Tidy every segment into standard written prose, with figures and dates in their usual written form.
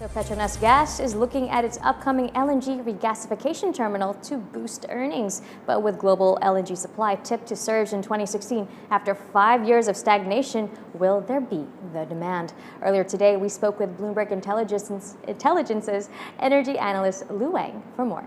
So Petronas Gas is looking at its upcoming LNG regasification terminal to boost earnings. But with global LNG supply tipped to surge in 2016 after 5 years of stagnation, will there be the demand? Earlier today, we spoke with Bloomberg Intelligence's energy analyst Wang for more.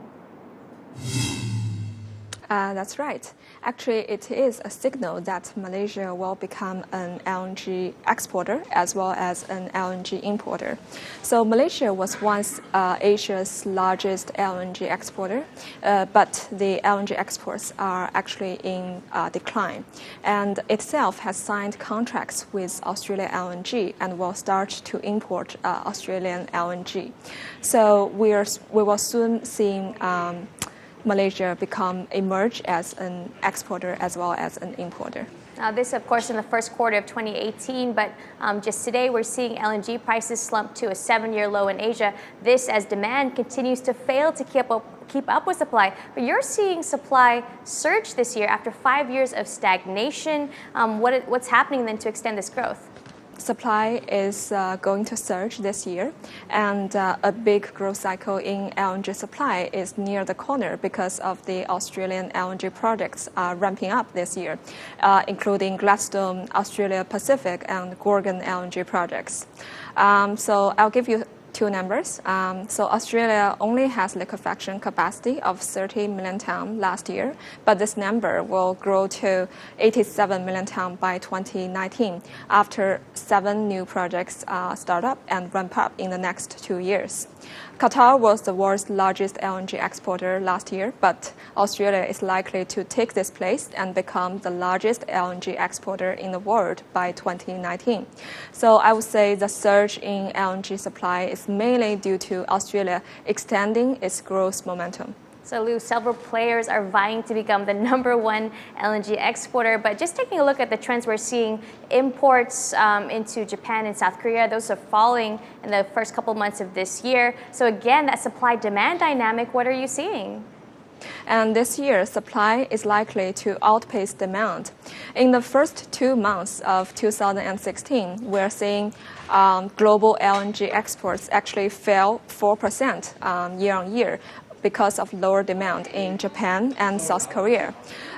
That's right. Actually, it is a signal that Malaysia will become an LNG exporter as well as an LNG importer. So Malaysia was once Asia's largest LNG exporter, but the LNG exports are actually in decline. And itself has signed contracts with Australia LNG and will start to import Australian LNG. So we will soon see Malaysia emerge as an exporter as well as an importer. Now this, of course, in the first quarter of 2018, but just today we're seeing LNG prices slump to a 7-year low in Asia. This as demand continues to fail to keep up with supply. But you're seeing supply surge this year after 5 years of stagnation. What's happening then to extend this growth? Supply is going to surge this year, and a big growth cycle in LNG supply is near the corner because of the Australian LNG projects ramping up this year, including Gladstone, Australia Pacific, and Gorgon LNG projects. So I'll give you two numbers. So Australia only has liquefaction capacity of 30 million tonnes last year, but this number will grow to 87 million tonnes by 2019 after 7 new projects start up and ramp up in the next 2 years. Qatar was the world's largest LNG exporter last year, but Australia is likely to take this place and become the largest LNG exporter in the world by 2019. So I would say the surge in LNG supply is mainly due to Australia extending its growth momentum. So Lou, several players are vying to become the #1 LNG exporter, but just taking a look at the trends we're seeing, imports into Japan and South Korea, those are falling in the first couple months of this year. So again, that supply-demand dynamic, what are you seeing? And this year, supply is likely to outpace demand. In the first 2 months of 2016, we're seeing global LNG exports actually fell 4% year on year, because of lower demand in Japan and South Korea.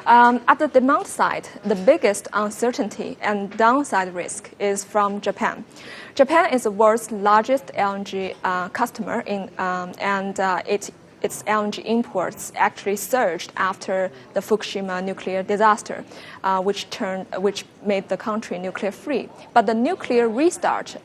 At the demand side, the biggest uncertainty and downside risk is from Japan. Japan is the world's largest LNG customer, and its LNG imports actually surged after the Fukushima nuclear disaster, which made the country nuclear-free. But the nuclear restart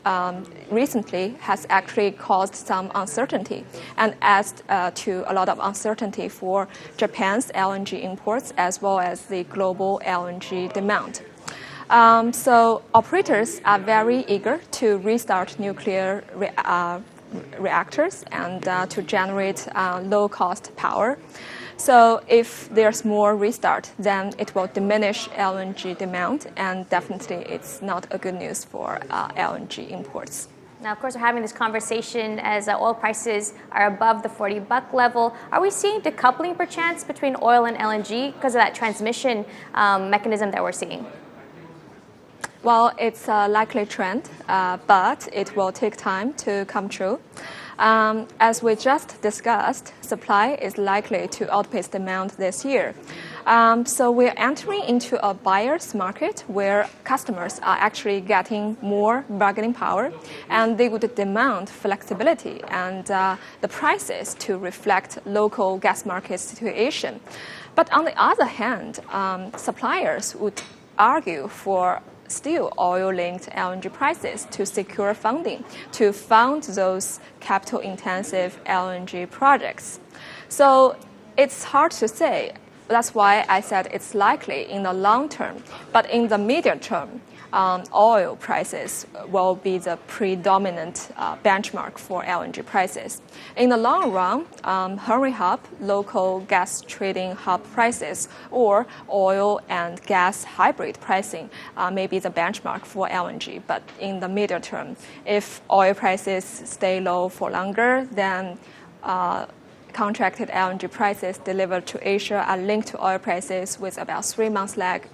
recently has actually caused some uncertainty and added to a lot of uncertainty for Japan's LNG imports as well as the global LNG demand. So operators are very eager to restart nuclear reactors and to generate low-cost power. So if there's more restart, then it will diminish LNG demand, and definitely it's not a good news for LNG imports. Now, of course, we're having this conversation as oil prices are above the $40 level. Are we seeing decoupling perchance between oil and LNG because of that transmission mechanism that we're seeing? Well, it's a likely trend, but it will take time to come true. As we just discussed, supply is likely to outpace demand this year. So we're entering into a buyer's market where customers are actually getting more bargaining power, and they would demand flexibility and the prices to reflect local gas market situation. But on the other hand, suppliers would argue for still oil-linked LNG prices to secure funding to fund those capital-intensive LNG projects. So it's hard to say. That's why I said it's likely in the long term. But in the medium term, oil prices will be the predominant benchmark for LNG prices. In the long run, Henry Hub, local gas trading hub prices, or oil and gas hybrid pricing may be the benchmark for LNG. But in the medium term, if oil prices stay low for longer, then contracted LNG prices delivered to Asia are linked to oil prices with about 3 months lag.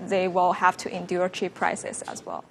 They will have to endure cheap prices as well.